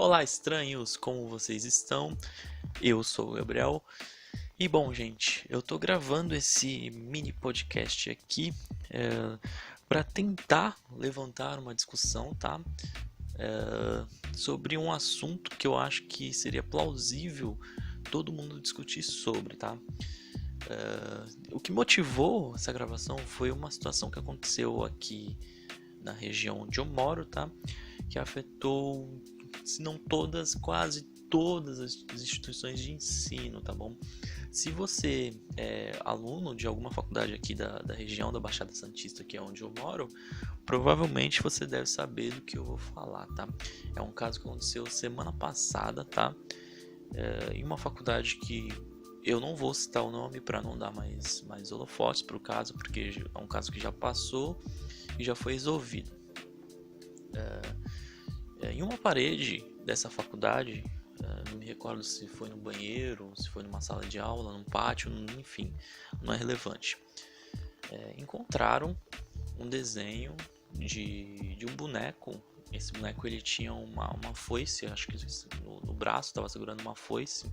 Olá, estranhos, como vocês estão? Eu sou o Gabriel. E bom, gente, eu tô gravando esse mini podcast aqui para tentar levantar uma discussão, tá? Sobre um assunto que eu acho que seria plausível todo mundo discutir sobre, tá? O que motivou essa gravação foi uma situação que aconteceu aqui na região onde eu moro, tá? Que afetou, se não todas, quase todas as instituições de ensino, tá bom? Se você é aluno de alguma faculdade aqui da região da Baixada Santista, que é onde eu moro, provavelmente você deve saber do que eu vou falar, tá? É um caso que aconteceu semana passada, tá? Em uma faculdade que eu não vou citar o nome para não dar mais holofotes para o caso, porque é um caso que já passou e já foi resolvido. Em uma parede dessa faculdade, não me recordo se foi no banheiro, se foi numa sala de aula, num pátio, enfim, não é relevante. Encontraram um desenho de um boneco. Esse boneco ele tinha uma foice, acho que no braço estava segurando uma foice.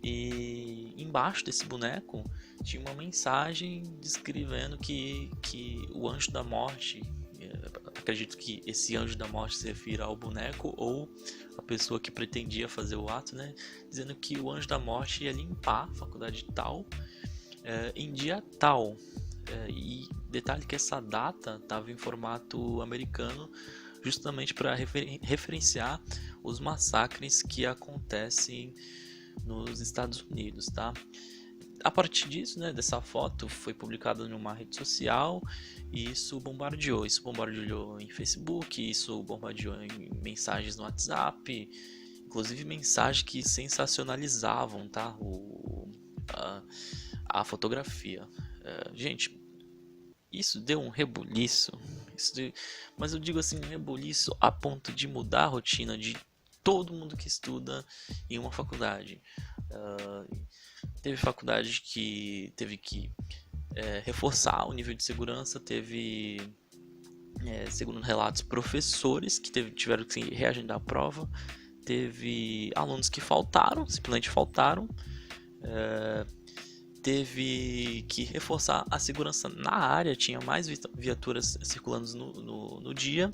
E embaixo desse boneco tinha uma mensagem descrevendo que o anjo da morte, acredito que esse anjo da morte se refira ao boneco ou a pessoa que pretendia fazer o ato, né? Dizendo que o anjo da morte ia limpar a faculdade tal em dia tal. E detalhe que essa data estava em formato americano, justamente para referenciar os massacres que acontecem nos Estados Unidos, tá? A partir disso, né, dessa foto foi publicada numa rede social e isso bombardeou em Facebook, isso bombardeou em mensagens no WhatsApp, inclusive mensagens que sensacionalizavam, tá, a fotografia. Gente, isso deu um rebuliço, mas eu digo assim, um rebuliço a ponto de mudar a rotina de todo mundo que estuda em uma faculdade. Teve faculdade que teve que reforçar o nível de segurança, teve, segundo relatos, professores que tiveram que reagendar a prova, teve alunos que faltaram, simplesmente faltaram, teve que reforçar a segurança na área, tinha mais viaturas circulando no dia,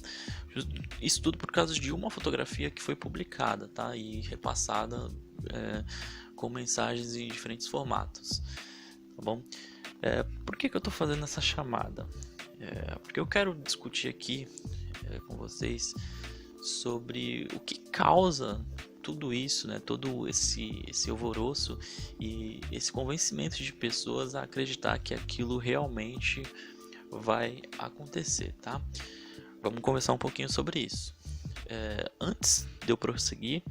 isso tudo por causa de uma fotografia que foi publicada, tá? E repassada com mensagens em diferentes formatos, tá bom? Por que eu estou fazendo essa chamada? Porque eu quero discutir aqui com vocês sobre o que causa tudo isso, né? Todo esse alvoroço e esse convencimento de pessoas a acreditar que aquilo realmente vai acontecer, tá? Vamos conversar um pouquinho sobre isso. Antes de eu prosseguir,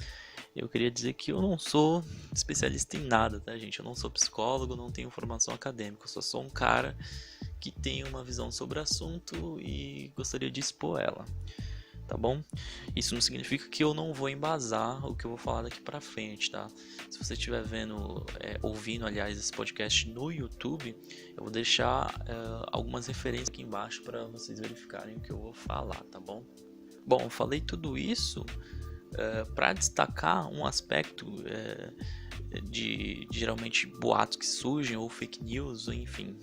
eu queria dizer que eu não sou especialista em nada, tá, gente? Eu não sou psicólogo, não tenho formação acadêmica, eu só sou um cara que tem uma visão sobre o assunto e gostaria de expor ela, tá bom? Isso não significa que eu não vou embasar o que eu vou falar daqui pra frente, tá? Se você estiver ouvindo, aliás, esse podcast no YouTube, eu vou deixar algumas referências aqui embaixo para vocês verificarem o que eu vou falar, tá bom? Bom, eu falei tudo isso para destacar um aspecto de geralmente boatos que surgem ou fake news, ou enfim,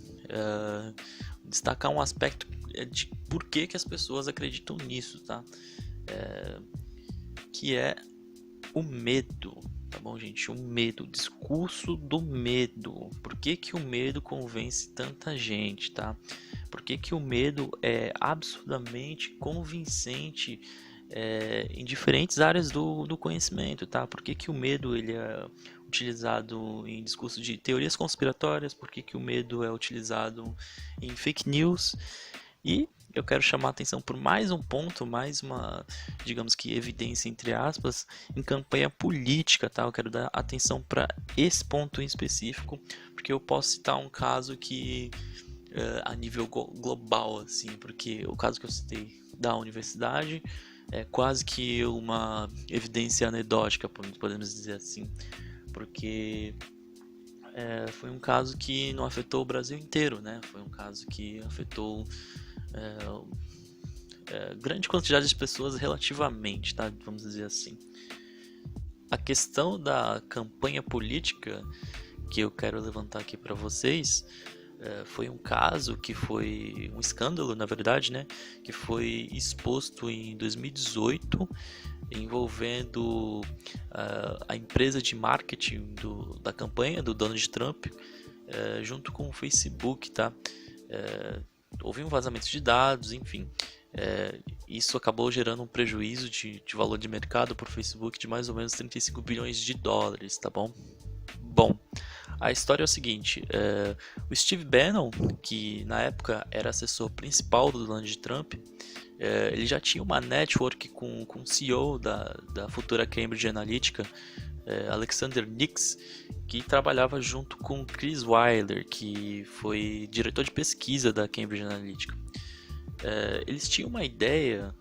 destacar um aspecto de por que as pessoas acreditam nisso, tá? Que é o medo, tá bom, gente? O medo, o discurso do medo. Por que o medo convence tanta gente, tá? Por que o medo é absurdamente convincente em diferentes áreas do conhecimento, tá? Por que o medo ele é utilizado em discurso de teorias conspiratórias? Por que o medo é utilizado em fake news? E eu quero chamar a atenção por mais um ponto, mais uma, digamos que evidência entre aspas, em campanha política, tá? Eu quero dar atenção para esse ponto em específico, porque eu posso citar um caso que a nível global, assim, porque o caso que eu citei da universidade é quase que uma evidência anedótica, podemos dizer assim, porque foi um caso que não afetou o Brasil inteiro, né? Foi um caso que afetou grande quantidade de pessoas relativamente, tá? Vamos dizer assim. A questão da campanha política que eu quero levantar aqui para vocês foi um caso que foi um escândalo, na verdade, né? Que foi exposto em 2018, envolvendo a empresa de marketing da campanha do Donald Trump, junto com o Facebook, tá? Houve um vazamento de dados, enfim. Isso acabou gerando um prejuízo de valor de mercado para o Facebook de mais ou menos 35 bilhões de dólares, tá bom? Bom, a história é o seguinte, o Steve Bannon, que na época era assessor principal do Donald Trump, ele já tinha uma network com o CEO da futura Cambridge Analytica, Alexander Nix, que trabalhava junto com Chris Wyler, que foi diretor de pesquisa da Cambridge Analytica. Eles tinham uma ideia,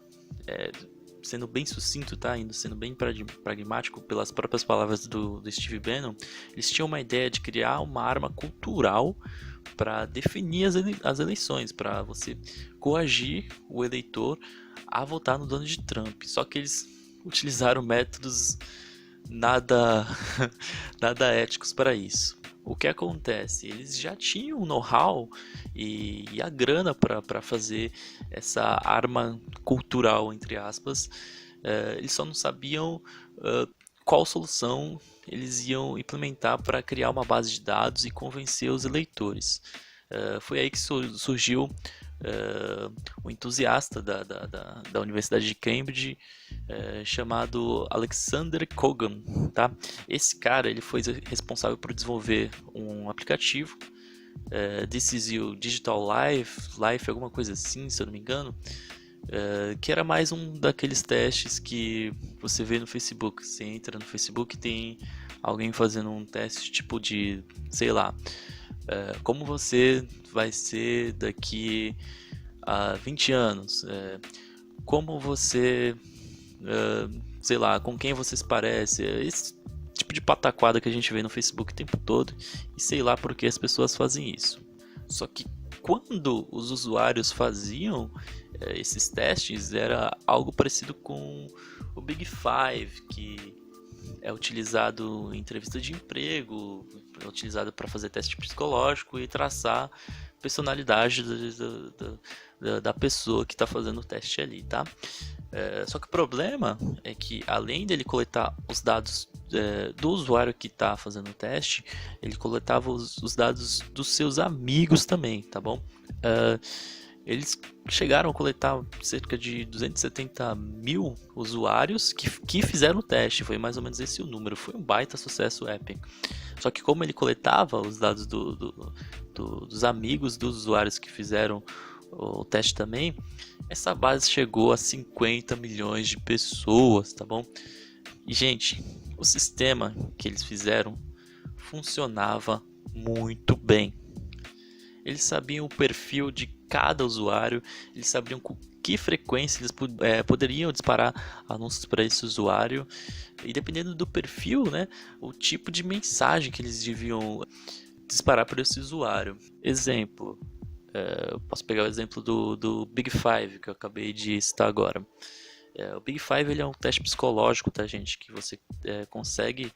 sendo bem sucinto, tá? Sendo bem pragmático pelas próprias palavras do Steve Bannon, eles tinham uma ideia de criar uma arma cultural para definir as eleições, para você coagir o eleitor a votar no Donald Trump. Só que eles utilizaram métodos nada éticos para isso. O que acontece? Eles já tinham o know-how e a grana para fazer essa arma cultural, entre aspas. Eles só não sabiam qual solução eles iam implementar para criar uma base de dados e convencer os eleitores. Foi aí que surgiu um entusiasta da Universidade de Cambridge, chamado Alexander Kogan, tá? Esse cara ele foi responsável por desenvolver um aplicativo, This Is You Digital Life, alguma coisa assim, se eu não me engano, que era mais um daqueles testes que você vê no Facebook. Você entra no Facebook e tem alguém fazendo um teste tipo de, sei lá, como você vai ser daqui a 20 anos, como você, sei lá, com quem você se parece, esse tipo de pataquada que a gente vê no Facebook o tempo todo, e sei lá por que as pessoas fazem isso. Só que quando os usuários faziam esses testes, era algo parecido com o Big Five, que é utilizado em entrevista de emprego, é utilizado para fazer teste psicológico e traçar personalidade da pessoa que está fazendo o teste ali, tá? Só que o problema é que, além dele coletar os dados do usuário que está fazendo o teste, ele coletava os dados dos seus amigos também, tá bom? Eles chegaram a coletar cerca de 270 mil usuários que fizeram o teste. Foi mais ou menos esse o número. Foi um baita sucesso épico. Só que como ele coletava os dados dos amigos dos usuários que fizeram o teste também, essa base chegou a 50 milhões de pessoas, tá bom? E, gente, o sistema que eles fizeram funcionava muito bem. Eles sabiam o perfil de cada usuário, eles sabiam com que frequência eles poderiam disparar anúncios para esse usuário, e dependendo do perfil, né, o tipo de mensagem que eles deviam disparar para esse usuário. Exemplo, eu posso pegar o exemplo do Big Five, que eu acabei de citar agora. O Big Five ele é um teste psicológico, tá, gente, que você consegue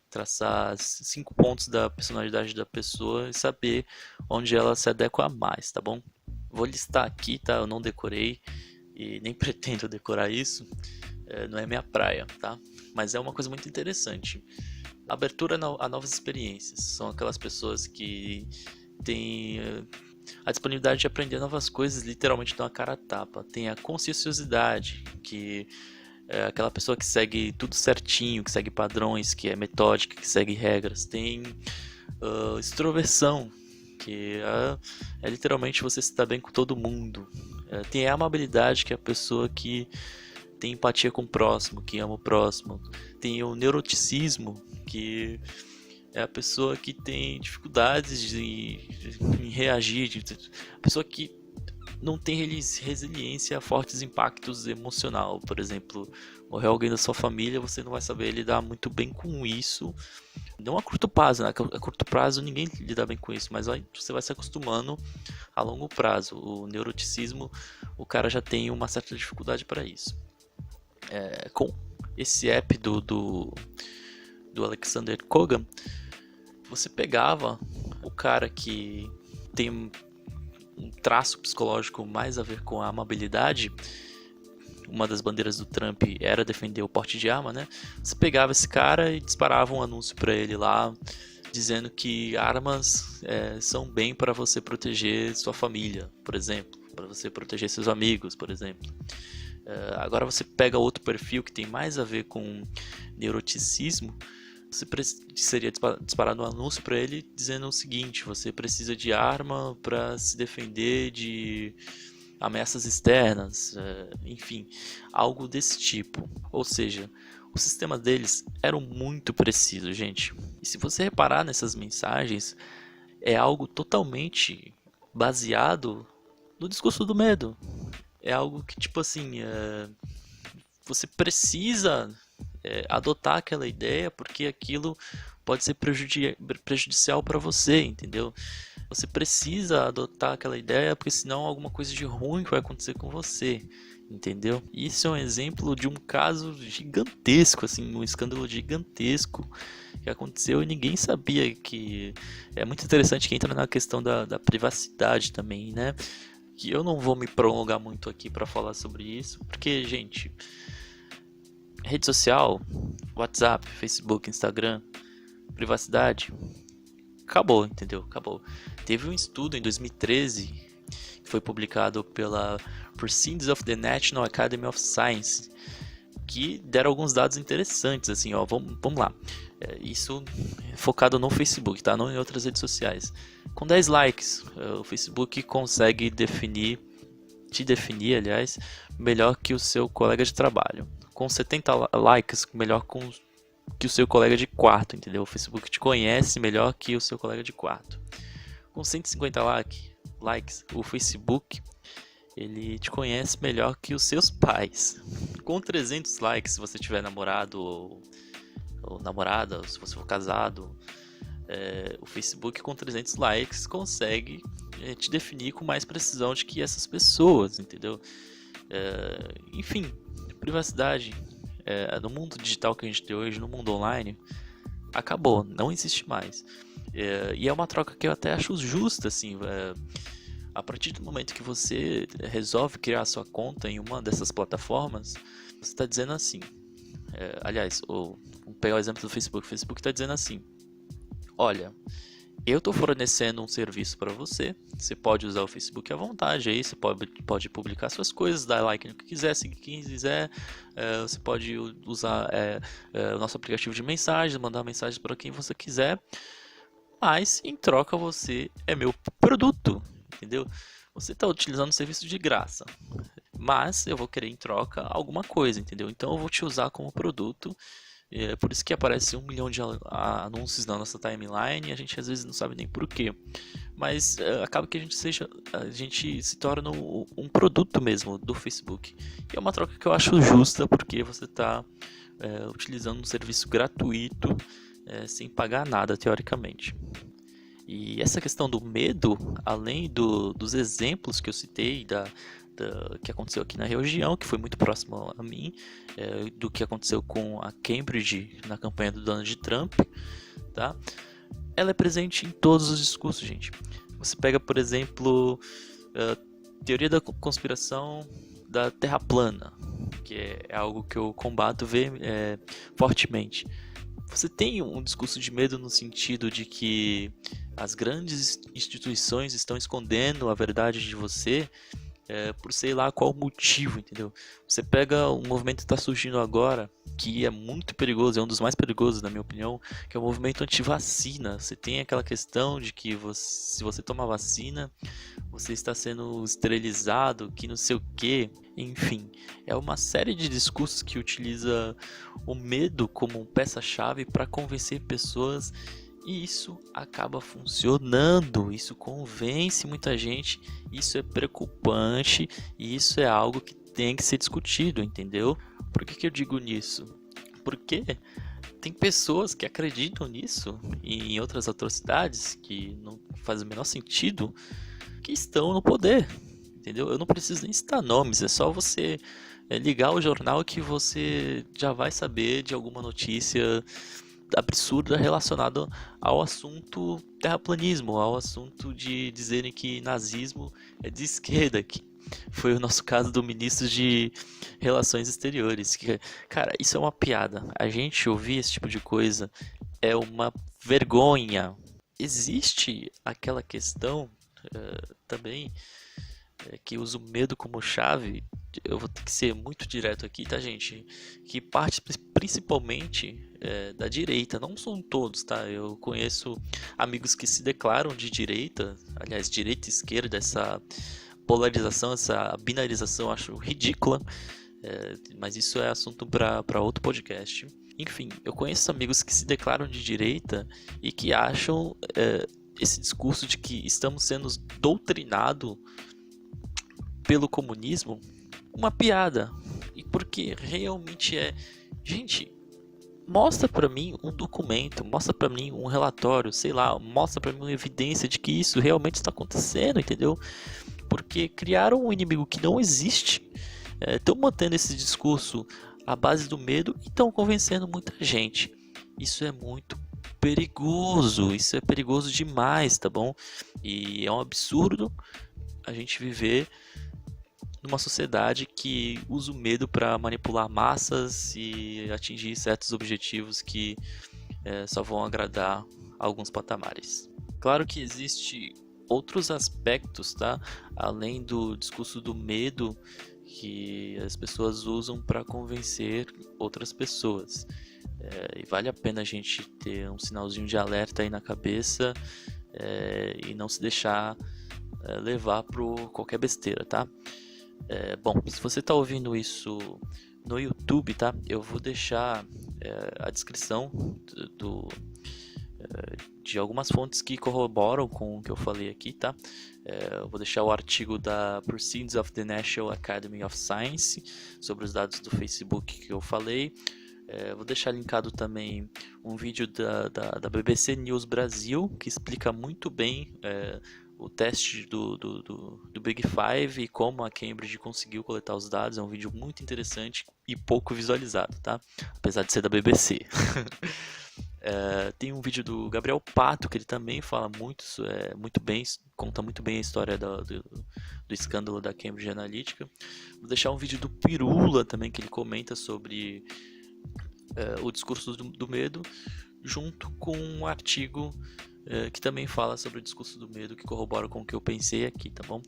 traçar 5 pontos da personalidade da pessoa e saber onde ela se adequa mais, tá bom? Vou listar aqui, tá? Eu não decorei e nem pretendo decorar isso, não é minha praia, tá? Mas é uma coisa muito interessante. Abertura a novas experiências. São aquelas pessoas que têm a disponibilidade de aprender novas coisas, literalmente dão a cara a tapa. Tem a conscienciosidade, que é aquela pessoa que segue tudo certinho, que segue padrões, que é metódica, que segue regras. Tem extroversão, que é literalmente você se dá bem com todo mundo. Tem a amabilidade, que é a pessoa que tem empatia com o próximo, que ama o próximo. Tem o neuroticismo, que é a pessoa que tem dificuldades em reagir, a pessoa que não tem resiliência a fortes impactos emocional, por exemplo, morreu alguém da sua família, você não vai saber lidar muito bem com isso. Não a curto prazo, né? A curto prazo ninguém lida bem com isso, mas você vai se acostumando a longo prazo. O neuroticismo, o cara já tem uma certa dificuldade para isso. Com esse app do Alexander Kogan, você pegava o cara que tem um traço psicológico mais a ver com a amabilidade. Uma das bandeiras do Trump era defender o porte de arma, né? Você pegava esse cara e disparava um anúncio para ele lá, dizendo que armas são bem para você proteger sua família, por exemplo, para você proteger seus amigos, por exemplo. Agora você pega outro perfil que tem mais a ver com neuroticismo, você seria disparado um anúncio para ele dizendo o seguinte: você precisa de arma para se defender de ameaças externas, enfim, algo desse tipo. Ou seja, o sistema deles era muito preciso, gente. E se você reparar nessas mensagens, é algo totalmente baseado no discurso do medo. É algo que, tipo assim, você precisa adotar aquela ideia porque aquilo pode ser prejudicial para você, entendeu? Você precisa adotar aquela ideia porque senão alguma coisa de ruim vai acontecer com você, entendeu? Isso é um exemplo de um caso gigantesco, assim, um escândalo gigantesco que aconteceu e ninguém sabia. Que é muito interessante, que entra na questão da privacidade também, né? Que eu não vou me prolongar muito aqui para falar sobre isso, porque, gente, rede social, WhatsApp, Facebook, Instagram, privacidade, acabou, entendeu? Acabou. Teve um estudo em 2013 que foi publicado pela Proceedings of the National Academy of Science, que deram alguns dados interessantes, assim, ó, vamos lá. Isso focado no Facebook, tá? Não em outras redes sociais. Com 10 likes, o Facebook consegue te definir, aliás, melhor que o seu colega de trabalho. Com 70 likes, melhor que o seu colega de quarto, entendeu? O Facebook te conhece melhor que o seu colega de quarto. Com 150 likes, o Facebook ele te conhece melhor que os seus pais. Com 300 likes, se você tiver namorado ou namorada, ou se você for casado, o Facebook com 300 likes consegue te definir com mais precisão de que essas pessoas, entendeu? Enfim, privacidade no mundo digital que a gente tem hoje, no mundo online, acabou, não existe mais. E é uma troca que eu até acho justa, assim. A partir do momento que você resolve criar sua conta em uma dessas plataformas, você está dizendo assim, aliás, vamos pegar o exemplo do Facebook. O Facebook está dizendo assim: olha, eu estou fornecendo um serviço para você. Você pode usar o Facebook à vontade aí, você pode publicar suas coisas, dar like no que quiser, seguir quem quiser. Você pode usar o nosso aplicativo de mensagens, mandar mensagens para quem você quiser. Mas em troca você é meu produto, entendeu? Você está utilizando o serviço de graça, mas eu vou querer em troca alguma coisa, entendeu? Então eu vou te usar como produto. É por isso que aparece 1 milhão de anúncios na nossa timeline e a gente às vezes não sabe nem porquê. Mas acaba que a gente se torna um produto mesmo do Facebook. E é uma troca que eu acho justa, porque você está utilizando um serviço gratuito sem pagar nada, teoricamente. E essa questão do medo, além dos exemplos que eu citei que aconteceu aqui na região, que foi muito próximo a mim, do que aconteceu com a Cambridge na campanha do Donald Trump, tá? Ela é presente em todos os discursos, gente. Você pega, por exemplo, a teoria da conspiração da Terra plana, que é algo que eu combato fortemente. Você tem um discurso de medo no sentido de que as grandes instituições estão escondendo a verdade de você por sei lá qual motivo, entendeu? Você pega um movimento que está surgindo agora, que é muito perigoso, é um dos mais perigosos na minha opinião, que é o movimento anti-vacina. Você tem aquela questão de que se você toma vacina, você está sendo esterilizado, que não sei o que, enfim. É uma série de discursos que utiliza o medo como peça-chave para convencer pessoas. E isso acaba funcionando, isso convence muita gente, isso é preocupante e isso é algo que tem que ser discutido, entendeu? Por que eu digo nisso? Porque tem pessoas que acreditam nisso e em outras atrocidades que não fazem o menor sentido, que estão no poder, entendeu? Eu não preciso nem citar nomes, é só você ligar o jornal que você já vai saber de alguma notícia absurda relacionada ao assunto terraplanismo, ao assunto de dizerem que nazismo é de esquerda, que foi o nosso caso do ministro de Relações Exteriores. Que, cara, isso é uma piada. A gente ouvir esse tipo de coisa é uma vergonha. Existe aquela questão também que usa o medo como chave. Eu vou ter que ser muito direto aqui, tá, gente? Que parte principalmente da direita. Não são todos, tá? Eu conheço amigos que se declaram de direita, aliás, direita e esquerda, essa polarização, essa binarização, eu acho ridícula. Mas isso é assunto para outro podcast. Enfim, eu conheço amigos que se declaram de direita e que acham esse discurso de que estamos sendo doutrinados pelo comunismo uma piada. E porque realmente é. Gente, mostra pra mim um documento, mostra pra mim um relatório, sei lá, mostra pra mim uma evidência de que isso realmente está acontecendo, entendeu? Porque criaram um inimigo que não existe, estão mantendo esse discurso à base do medo e estão convencendo muita gente. Isso é muito perigoso, isso é perigoso demais, tá bom? E é um absurdo a gente viver numa sociedade que usa o medo para manipular massas e atingir certos objetivos que só vão agradar alguns patamares. Claro que existe outros aspectos, tá? Além do discurso do medo que as pessoas usam para convencer outras pessoas. E vale a pena a gente ter um sinalzinho de alerta aí na cabeça e não se deixar levar por qualquer besteira, tá? Bom, se você está ouvindo isso no YouTube, tá? Eu vou deixar a descrição de algumas fontes que corroboram com o que eu falei aqui, tá? Eu vou deixar o artigo da Proceedings of the National Academy of Science sobre os dados do Facebook que eu falei. Vou deixar linkado também um vídeo da BBC News Brasil que explica muito bem o teste do Big Five e como a Cambridge conseguiu coletar os dados. É um vídeo muito interessante e pouco visualizado, tá? Apesar de ser da BBC. Tem um vídeo do Gabriel Pato que ele também fala muito bem, conta muito bem a história do escândalo da Cambridge Analytica. Vou deixar um vídeo do Pirula também que ele comenta sobre o discurso do medo, junto com um artigo que também fala sobre o discurso do medo, que corrobora com o que eu pensei aqui, tá bom?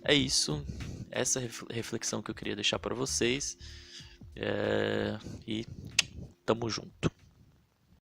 É isso, essa reflexão que eu queria deixar para vocês, e tamo junto.